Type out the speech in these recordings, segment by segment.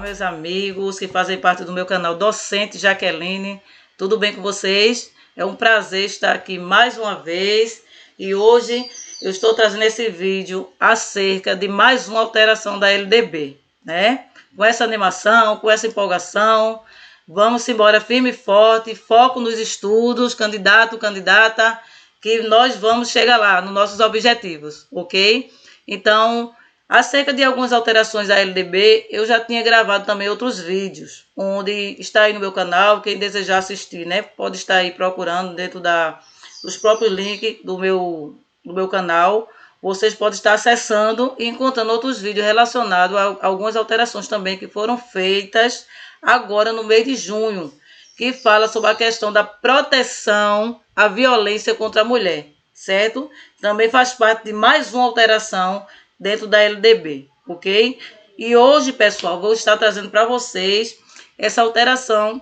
Meus amigos que fazem parte do meu canal Docente Jaqueline, tudo bem com vocês? É um prazer estar aqui mais uma vez e hoje eu estou trazendo esse vídeo acerca de mais uma alteração da LDB, né? Com essa animação, com essa empolgação, vamos embora firme e forte, foco nos estudos, candidato, candidata, que nós vamos chegar lá nos nossos objetivos, ok? Então, acerca de algumas alterações da LDB, eu já tinha gravado também outros vídeos, onde está aí no meu canal, quem desejar assistir, né? Pode estar aí procurando dentro dos próprios links do meu canal. Vocês podem estar acessando e encontrando outros vídeos relacionados a algumas alterações também que foram feitas agora no mês de junho, que fala sobre a questão da proteção à violência contra a mulher, certo? Também faz parte de mais uma alteração dentro da LDB, ok? E hoje, pessoal, vou estar trazendo para vocês essa alteração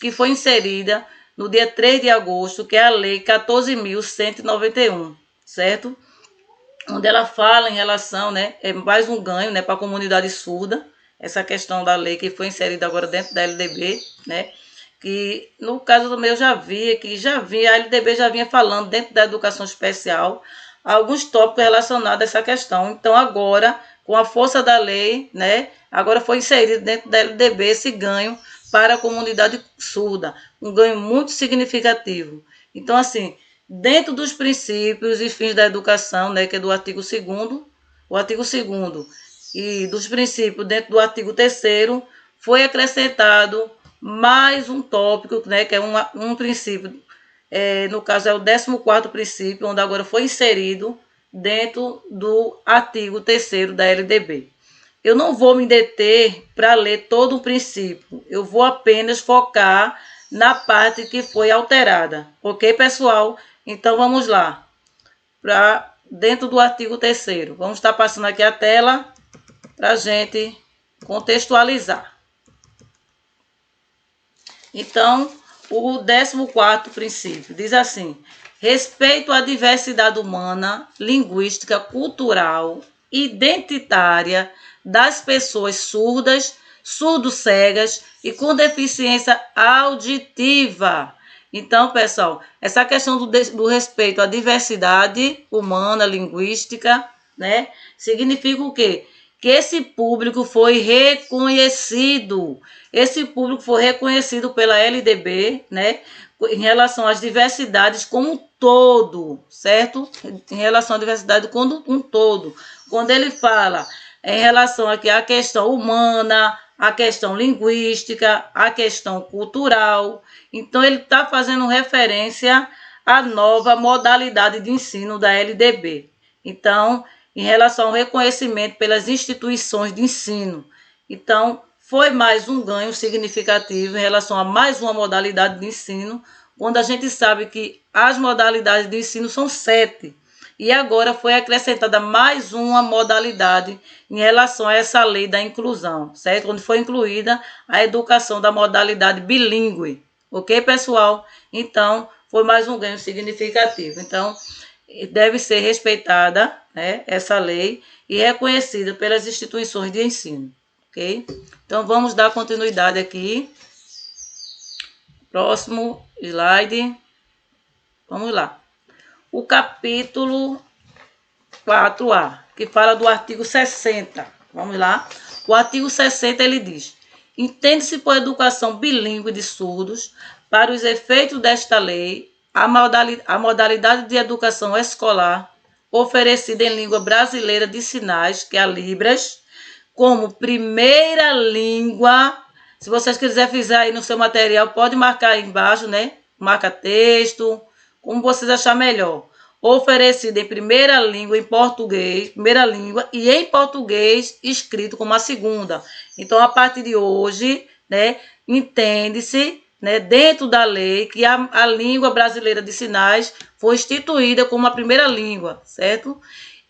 que foi inserida no dia 3 de agosto, que é a Lei 14.191, certo? Onde ela fala em relação, né, é mais um ganho, né, para a comunidade surda, essa questão da lei que foi inserida agora dentro da LDB, né, que no caso do meu a LDB já vinha falando dentro da educação especial alguns tópicos relacionados a essa questão. Então agora, com a força da lei, né, agora foi inserido dentro da LDB esse ganho para a comunidade surda, um ganho muito significativo. Então, assim, dentro dos princípios e fins da educação, né, que é do artigo 2º, o artigo 2º e dos princípios dentro do artigo 3º, foi acrescentado mais um tópico, né, que é um princípio, no caso é o 14º princípio, onde agora foi inserido dentro do artigo 3º da LDB. Eu não vou me deter para ler todo o princípio, eu vou apenas focar na parte que foi alterada, ok, pessoal? Então, vamos lá, para dentro do artigo 3º. Vamos estar passando aqui a tela para a gente contextualizar. Então, o 14º princípio diz assim: respeito à diversidade humana, linguística, cultural, identitária das pessoas surdas, surdo-cegas e com deficiência auditiva. Então, pessoal, essa questão do respeito à diversidade humana, linguística, né, significa o quê? Que esse público foi reconhecido. Esse público foi reconhecido pela LDB, né, em relação às diversidades como um todo, certo? Em relação à diversidade como um todo. Quando ele fala em relação aqui à questão humana, a questão linguística, a questão cultural. Então, ele está fazendo referência à nova modalidade de ensino da LDB. Então, em relação ao reconhecimento pelas instituições de ensino. Então, foi mais um ganho significativo em relação a mais uma modalidade de ensino, quando a gente sabe que as modalidades de ensino são 7. E agora foi acrescentada mais uma modalidade em relação a essa lei da inclusão, certo? Onde foi incluída a educação da modalidade bilíngue. Ok, pessoal? Então, foi mais um ganho significativo. Então, deve ser respeitada, né, essa lei e reconhecida pelas instituições de ensino. Ok? Então, vamos dar continuidade aqui. Próximo slide. Vamos lá. O capítulo 4A, que fala do artigo 60. Vamos lá. O artigo 60, ele diz: entende-se por educação bilíngue de surdos, para os efeitos desta lei, a modalidade de educação escolar oferecida em língua brasileira de sinais, que é a Libras, como primeira língua. Se vocês quiserem fazer aí no seu material, pode marcar aí embaixo, né? Marca texto, como vocês acharem melhor. Oferecida em primeira língua em português, primeira língua, e em português escrito como a segunda. Então, a partir de hoje, né, entende-se, né, dentro da lei, que a língua brasileira de sinais foi instituída como a primeira língua, certo?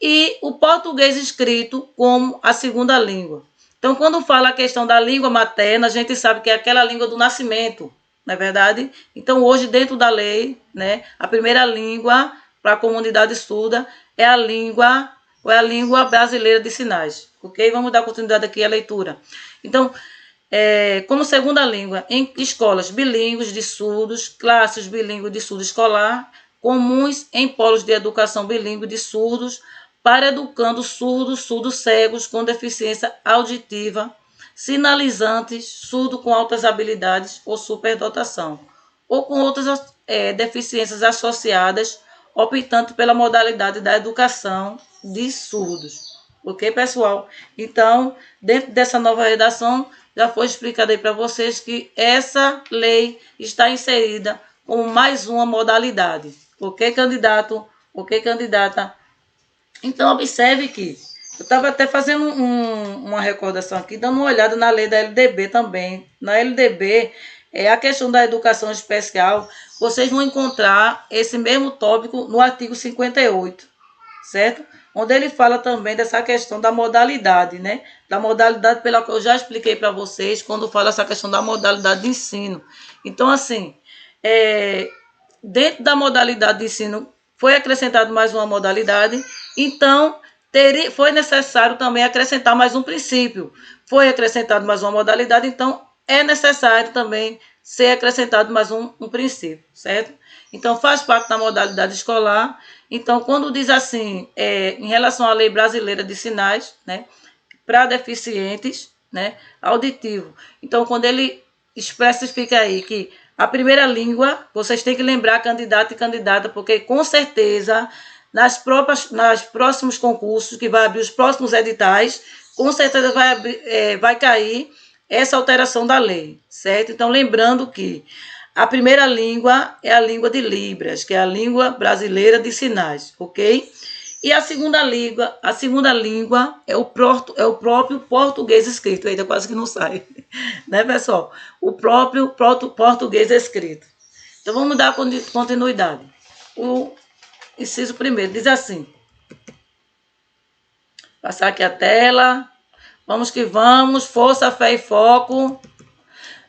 E o português escrito como a segunda língua. Então, quando fala a questão da língua materna, a gente sabe que é aquela língua do nascimento, não é verdade? Então, hoje, dentro da lei, né, a primeira língua para a comunidade surda é a língua brasileira de sinais, ok? Vamos dar continuidade aqui à leitura. Então, como segunda língua em escolas bilíngues de surdos, classes bilíngues de surdo escolar, comuns em polos de educação bilíngue de surdos, para educando surdos, surdos cegos com deficiência auditiva, sinalizantes, surdo com altas habilidades ou superdotação, ou com outras deficiências associadas, optando pela modalidade da educação de surdos. Ok, pessoal? Então, dentro dessa nova redação, já foi explicado aí para vocês que essa lei está inserida como mais uma modalidade. Ok, candidato? Ok, candidata? Então, observe que eu estava até fazendo uma recordação aqui, dando uma olhada na lei da LDB também. Na LDB, a questão da educação especial, vocês vão encontrar esse mesmo tópico no artigo 58, certo? Onde ele fala também dessa questão da modalidade, né? Da modalidade pela qual eu já expliquei para vocês, quando fala essa questão da modalidade de ensino. Então, assim, dentro da modalidade de ensino, foi acrescentado mais uma modalidade, então foi necessário também acrescentar mais um princípio. Foi acrescentado mais uma modalidade, então é necessário também ser acrescentado mais um princípio, certo? Então, faz parte da modalidade escolar. Então, quando diz assim, em relação à lei brasileira de sinais, né, para deficientes, né, auditivo. Então, quando ele especifica aí que a primeira língua, vocês têm que lembrar candidato e candidata, porque com certeza, nas próximos concursos, que vai abrir os próximos editais, com certeza vai cair essa alteração da lei, certo? Então, lembrando que a primeira língua é a língua de Libras, que é a língua brasileira de sinais, ok? E a segunda língua é o próprio português escrito. Ainda quase que não sai, né, pessoal? O próprio português escrito. Então, vamos dar continuidade. O inciso primeiro diz assim. Passar aqui a tela. Vamos que vamos. Força, fé e foco.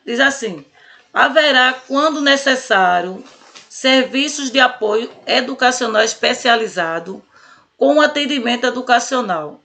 Diz assim. Haverá, quando necessário, serviços de apoio educacional especializado com atendimento educacional.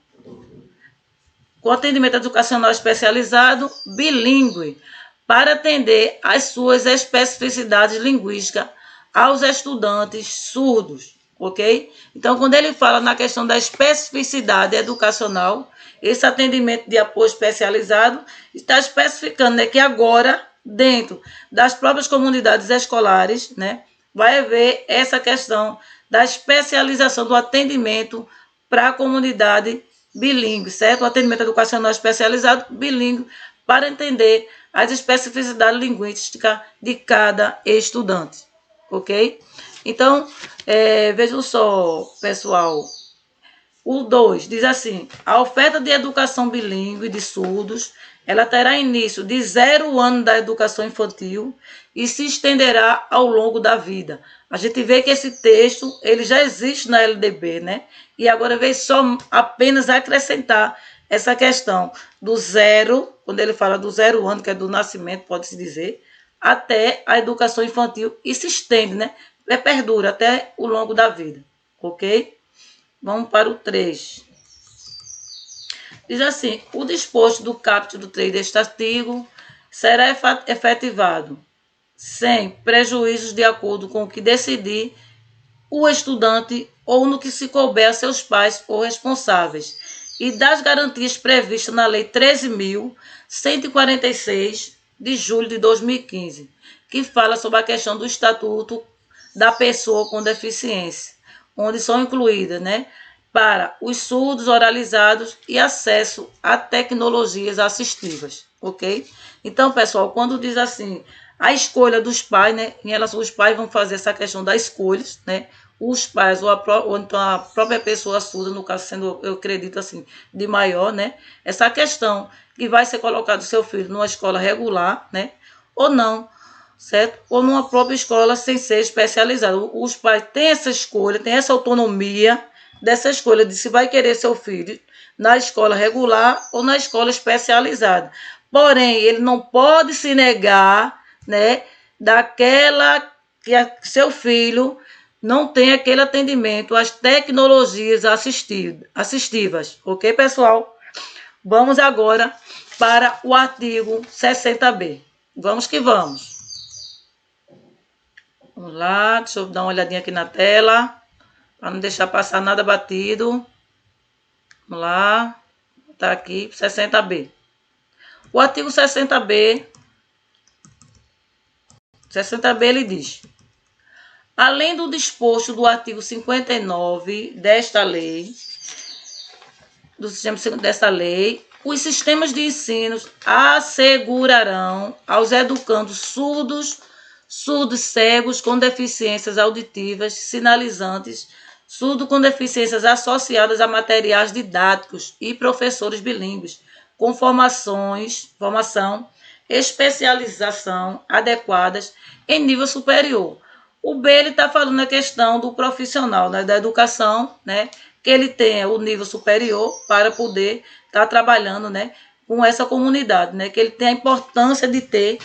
Com atendimento educacional especializado bilíngue, para atender às suas especificidades linguísticas aos estudantes surdos, ok? Então, quando ele fala na questão da especificidade educacional, esse atendimento de apoio especializado está especificando, né, que agora, dentro das próprias comunidades escolares, né, vai haver essa questão da especialização do atendimento para a comunidade bilíngue, certo? O atendimento educacional especializado bilíngue para entender as especificidades linguísticas de cada estudante, ok? Então, vejam só, pessoal, o 2 diz assim, a oferta de educação bilíngue de surdos, ela terá início de 0 ano da educação infantil e se estenderá ao longo da vida. A gente vê que esse texto, ele já existe na LDB, né? E agora veio só apenas acrescentar essa questão do 0, quando ele fala do 0 ano, que é do nascimento, pode-se dizer, até a educação infantil e se estende, né? Perdura até o longo da vida, ok? Vamos para o 3. Diz assim, o disposto do capítulo 3 deste artigo será efetivado sem prejuízos de acordo com o que decidir o estudante ou no que se couber a seus pais ou responsáveis e das garantias previstas na Lei 13.146 de julho de 2015, que fala sobre a questão do Estatuto da Pessoa com Deficiência, onde são incluídas, né, para os surdos oralizados e acesso a tecnologias assistivas, ok? Então, pessoal, quando diz assim, a escolha dos pais, né, em relação aos pais vão fazer essa questão das escolhas, né, os pais ou então a própria pessoa surda, no caso sendo, eu acredito assim, de maior, né, essa questão que vai ser colocado seu filho numa escola regular, né, ou não, certo? Ou numa própria escola sem ser especializada. Os pais têm essa escolha, têm essa autonomia dessa escolha de se vai querer seu filho na escola regular ou na escola especializada. Porém, ele não pode se negar, né, daquela que seu filho não tem aquele atendimento às tecnologias assistivas. Ok, pessoal? Vamos agora para o artigo 60B. Vamos que vamos. Vamos lá, deixa eu dar uma olhadinha aqui na tela, para não deixar passar nada batido. Vamos lá, tá aqui, 60B. O artigo 60B ele diz: além do disposto do artigo 59 desta lei, os sistemas de ensino assegurarão aos educandos surdos cegos com deficiências auditivas, sinalizantes, surdo com deficiências associadas a materiais didáticos e professores bilíngues, com formação, especialização adequadas em nível superior. O B, ele está falando a questão do profissional, né, da educação, né, que ele tenha o nível superior para poder estar trabalhando, né, com essa comunidade, né, que ele tem a importância de ter,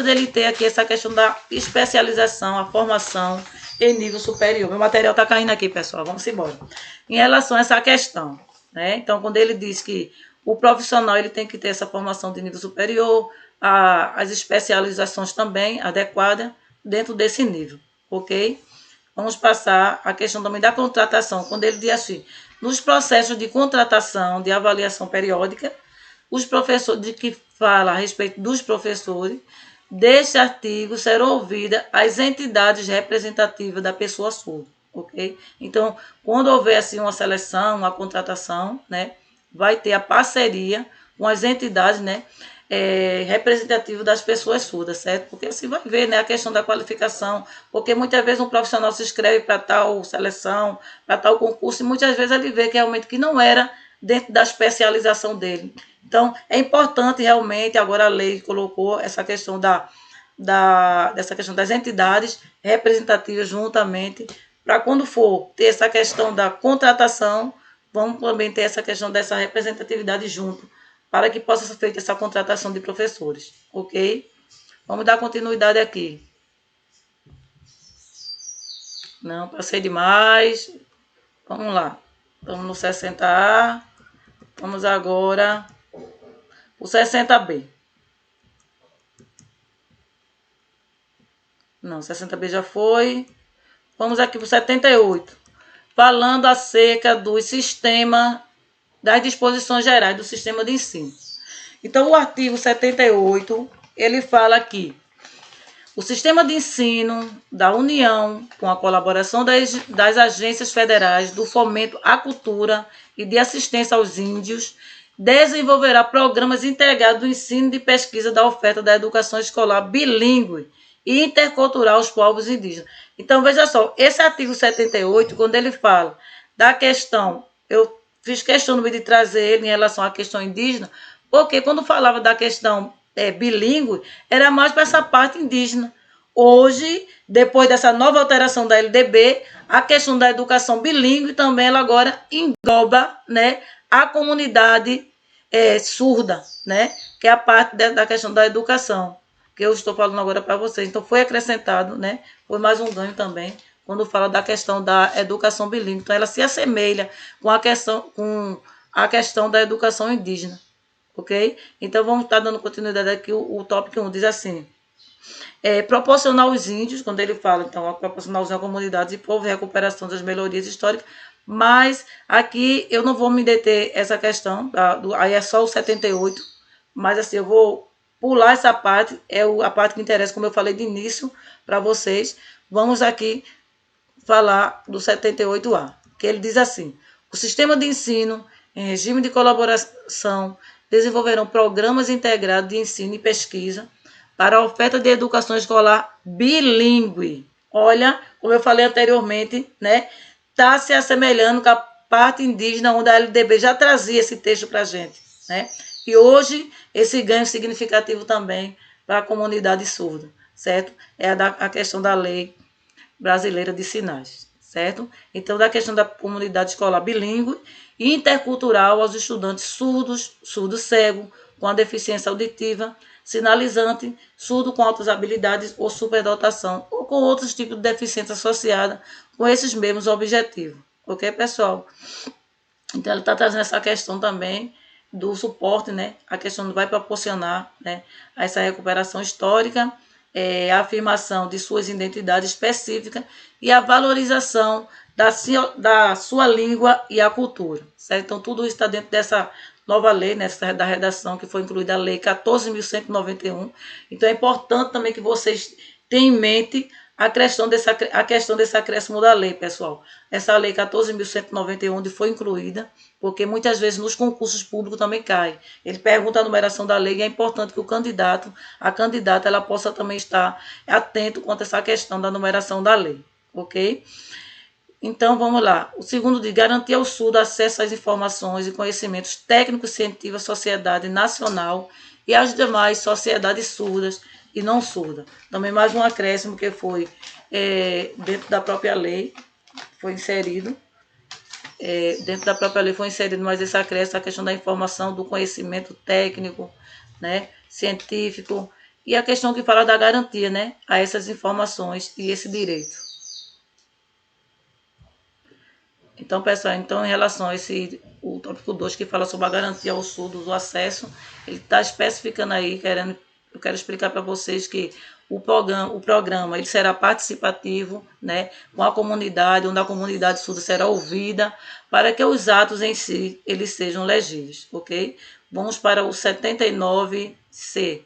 dele ter aqui essa questão da especialização, a formação em nível superior. Meu material está caindo aqui, pessoal, vamos embora. Em relação a essa questão, né, então, quando ele diz que o profissional ele tem que ter essa formação de nível superior, as especializações também adequadas dentro desse nível, ok? Vamos passar a questão também da contratação, quando ele diz assim: nos processos de contratação, de avaliação periódica, os professores, de que fala a respeito dos professores, deste artigo serão ouvidas as entidades representativas da pessoa surda, ok? Então, quando houver assim uma seleção, uma contratação, né, vai ter a parceria com as entidades, né, representativo das pessoas surdas, certo? Porque assim vai ver, né, a questão da qualificação, porque muitas vezes um profissional se inscreve para tal seleção, para tal concurso, e muitas vezes ele vê que realmente que não era dentro da especialização dele. Então, é importante realmente, agora a lei colocou essa questão dessa questão das entidades representativas juntamente, para quando for ter essa questão da contratação, vamos também ter essa questão dessa representatividade junto, para que possa ser feita essa contratação de professores, ok? Vamos dar continuidade aqui. Não, passei demais. Vamos lá. Estamos no 60A. Vamos agora o 60B. Não, 60B já foi. Vamos aqui para o 78. Falando acerca do sistema, das disposições gerais do sistema de ensino. Então, o artigo 78, ele fala aqui: o sistema de ensino da União, com a colaboração das agências federais do fomento à cultura e de assistência aos índios, desenvolverá programas integrados do ensino e de pesquisa da oferta da educação escolar bilíngue e intercultural aos povos indígenas. Então, veja só, esse artigo 78, quando ele fala da questão, eu fiz questão de trazer ele em relação à questão indígena, porque quando falava da questão bilíngue, era mais para essa parte indígena. Hoje, depois dessa nova alteração da LDB, a questão da educação bilíngue também ela agora engloba, né, a comunidade surda, né, que é a parte da questão da educação, que eu estou falando agora para vocês. Então, foi acrescentado, né, foi mais um ganho também, quando fala da questão da educação bilíngue. Então, ela se assemelha com a questão da educação indígena, ok? Então, vamos estar dando continuidade aqui. O tópico 1 diz assim: proporcionar aos índios, quando ele fala, então, proporcionar aos comunidades e povo recuperação das melhorias históricas, mas aqui eu não vou me deter essa questão, aí é só o 78, mas assim, eu vou pular essa parte, a parte que interessa, como eu falei de início para vocês. Vamos aqui falar do 78A, que ele diz assim: o sistema de ensino, em regime de colaboração, desenvolverão programas integrados de ensino e pesquisa para a oferta de educação escolar bilíngue. Olha, como eu falei anteriormente, né, está se assemelhando com a parte indígena, onde a LDB já trazia esse texto para a gente, né? E hoje, esse ganho significativo também para a comunidade surda, certo? É a questão da lei brasileira de sinais, certo? Então, da questão da comunidade escolar bilíngue e intercultural aos estudantes surdo cego, com a deficiência auditiva, sinalizante, surdo com altas habilidades ou superdotação, ou com outros tipos de deficiência associada com esses mesmos objetivos. Ok, pessoal? Então, ele está trazendo essa questão também do suporte, né? A questão vai proporcionar, né, essa recuperação histórica, a afirmação de suas identidades específicas e a valorização da sua língua e a cultura, certo? Então, tudo isso está dentro dessa nova lei, né, da redação, que foi incluída a Lei 14.191. Então, é importante também que vocês tenham em mente a questão desse acréscimo da lei, pessoal. Essa lei 14.191 onde foi incluída, porque muitas vezes nos concursos públicos também cai. Ele pergunta a numeração da lei e é importante que o candidato, a candidata, ela possa também estar atento quanto a essa questão da numeração da lei, ok? Então, vamos lá. O segundo diz, garantir ao surdo acesso às informações e conhecimentos técnicos científicos à sociedade nacional e às demais sociedades surdas e não surdas. Também mais um acréscimo que foi dentro da própria lei, foi inserido. Dentro da própria lei foi inserido mais esse acréscimo, a questão da informação, do conhecimento técnico, né, científico, e a questão que fala da garantia, né, a essas informações e esse direito. Então, pessoal, em relação a o tópico 2, que fala sobre a garantia ao surdo do acesso, ele está especificando aí, eu quero explicar para vocês que o programa ele será participativo, né, com a comunidade, onde a comunidade surda será ouvida, para que os atos em si eles sejam legíveis, ok? Vamos para o 79C.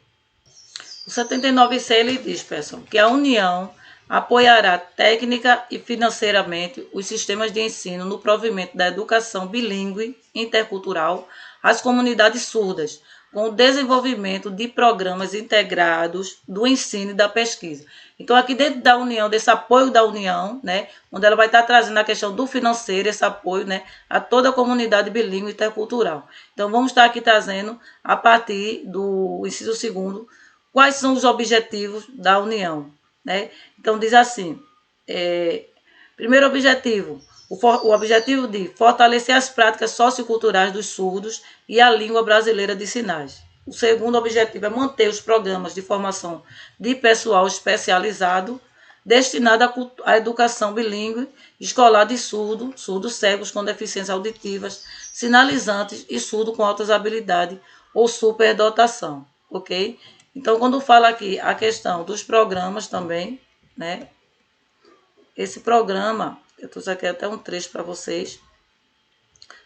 O 79C ele diz, pessoal, que a União apoiará técnica e financeiramente os sistemas de ensino no provimento da educação bilíngue intercultural às comunidades surdas, com o desenvolvimento de programas integrados do ensino e da pesquisa. Então, aqui dentro da União, desse apoio da União, né, onde ela vai estar trazendo a questão do financeiro, esse apoio, né, a toda a comunidade bilíngue intercultural. Então, vamos estar aqui trazendo, a partir do inciso 2º, quais são os objetivos da União, né? Então, diz assim, primeiro objetivo, o objetivo de fortalecer as práticas socioculturais dos surdos e a língua brasileira de sinais. O segundo objetivo é manter os programas de formação de pessoal especializado destinado à educação bilíngue escolar de surdos cegos com deficiências auditivas, sinalizantes e surdo com altas habilidades ou superdotação, ok? Então, quando fala aqui a questão dos programas também, né? Esse programa, eu trouxe aqui até um trecho para vocês,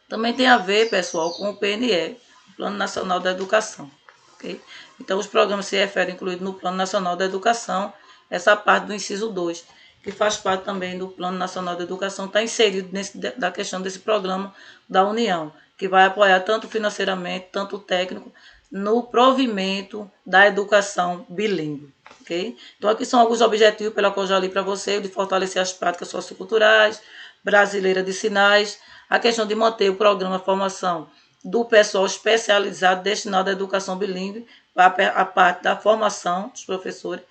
também tem a ver, pessoal, com o PNE, Plano Nacional da Educação, ok? Então, os programas se referem incluídos no Plano Nacional da Educação, essa parte do inciso 2, que faz parte também do Plano Nacional da Educação, está inserido da questão desse programa da União, que vai apoiar tanto financeiramente, tanto técnico, no provimento da educação bilíngue, ok? Então, aqui são alguns objetivos pela qual eu já li para você, de fortalecer as práticas socioculturais, brasileira de sinais, a questão de manter o programa de formação do pessoal especializado destinado à educação bilíngue, a parte da formação dos professores,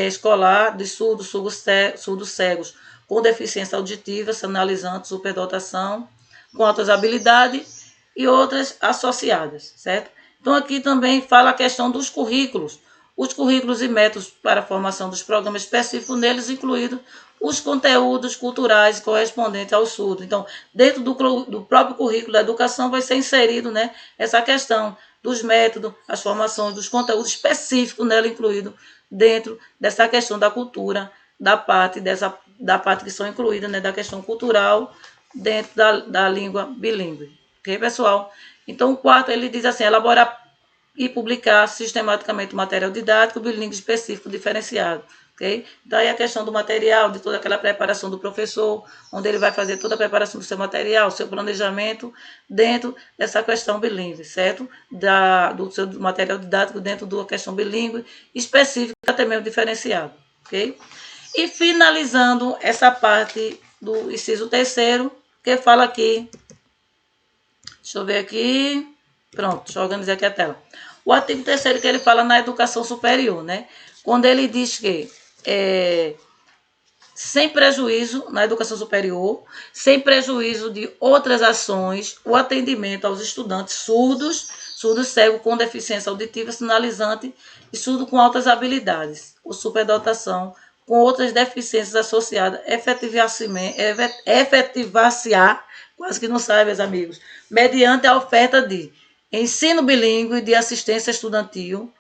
escolar de surdos cegos com deficiência auditiva, sinalizante, superdotação, com altas habilidades e outras associadas, certo? Então, aqui também fala a questão dos currículos, os currículos e métodos para a formação dos programas específicos neles, incluídos os conteúdos culturais correspondentes ao surdo. Então, dentro do próprio currículo da educação vai ser inserido, né, essa questão dos métodos, as formações, dos conteúdos específicos nela incluído dentro dessa questão da cultura, da parte que são incluídas, né, da questão cultural dentro da língua bilíngue. Ok, pessoal? Então, o quarto, ele diz assim, elaborar e publicar sistematicamente material didático bilíngue específico diferenciado. Okay? Então, aí a questão do material, de toda aquela preparação do professor, onde ele vai fazer toda a preparação do seu material, seu planejamento, dentro dessa questão bilíngue, certo? Do seu material didático dentro da questão bilíngue, específica, até mesmo diferenciado. Ok? E finalizando essa parte do inciso 3º, que fala aqui, deixa eu ver aqui, pronto, deixa eu organizar aqui a tela. O artigo 3º que ele fala na educação superior, né? Quando ele diz que sem prejuízo na educação superior, sem prejuízo de outras ações, o atendimento aos estudantes surdos cegos com deficiência auditiva, sinalizante e surdo com altas habilidades, ou superdotação, com outras deficiências associadas, efetivar-se-á, quase que não sai, meus amigos, mediante a oferta de ensino bilíngue de assistência estudantil,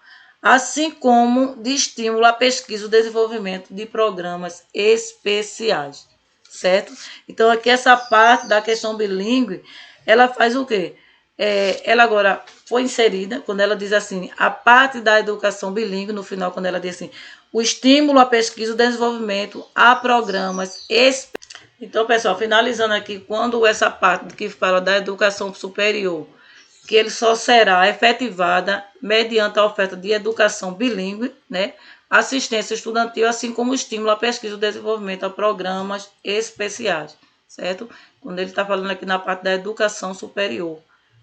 assim como de estímulo à pesquisa e desenvolvimento de programas especiais, certo? Então, aqui essa parte da questão bilíngue, ela faz o quê? Ela agora foi inserida, quando ela diz assim, a parte da educação bilíngue, no final, quando ela diz assim, o estímulo à pesquisa e desenvolvimento a programas especiais. Então, pessoal, finalizando aqui, quando essa parte que fala da educação superior, que ele só será efetivada mediante a oferta de educação bilíngue, né, assistência estudantil, assim como estímulo à pesquisa e desenvolvimento a programas especiais, certo? Quando ele está falando aqui na parte da educação superior,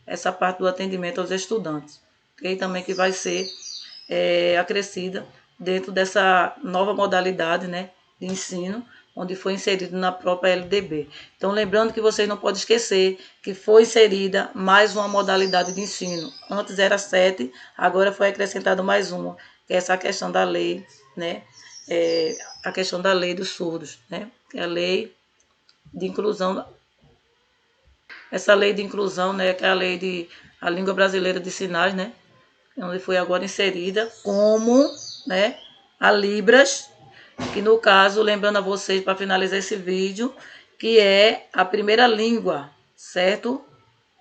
essa parte do atendimento aos estudantes, ok? Também que vai ser acrescida dentro dessa nova modalidade, né, de ensino, onde foi inserido na própria LDB. Então, lembrando que vocês não podem esquecer que foi inserida mais uma modalidade de ensino. Antes era 7, agora foi acrescentado mais uma, que é essa questão da lei, né, a questão da lei dos surdos, né, que é a lei de inclusão, essa lei de inclusão, né, que é a lei de a língua brasileira de sinais, né, onde foi agora inserida como, né, a Libras, que no caso, lembrando a vocês para finalizar esse vídeo, que é a primeira língua, certo?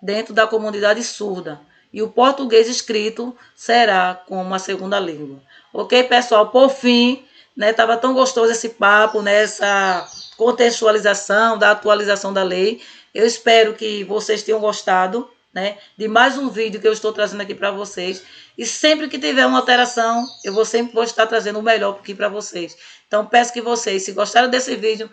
Dentro da comunidade surda. E o português escrito será como a segunda língua. Ok, pessoal? Por fim, né, tava tão gostoso esse papo, né, essa contextualização da atualização da lei. Eu espero que vocês tenham gostado, né, de mais um vídeo que eu estou trazendo aqui para vocês. E sempre que tiver uma alteração, eu vou estar trazendo o melhor aqui para vocês. Então, peço que vocês, se gostaram desse vídeo,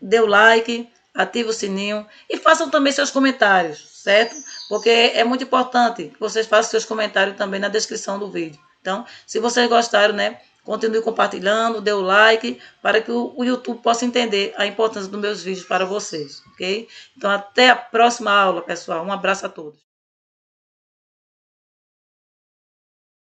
dê o like, ative o sininho e façam também seus comentários, certo? Porque é muito importante que vocês façam seus comentários também na descrição do vídeo. Então, se vocês gostaram, né, continue compartilhando, dê o like, para que o YouTube possa entender a importância dos meus vídeos para vocês, ok? Então, até a próxima aula, pessoal. Um abraço a todos.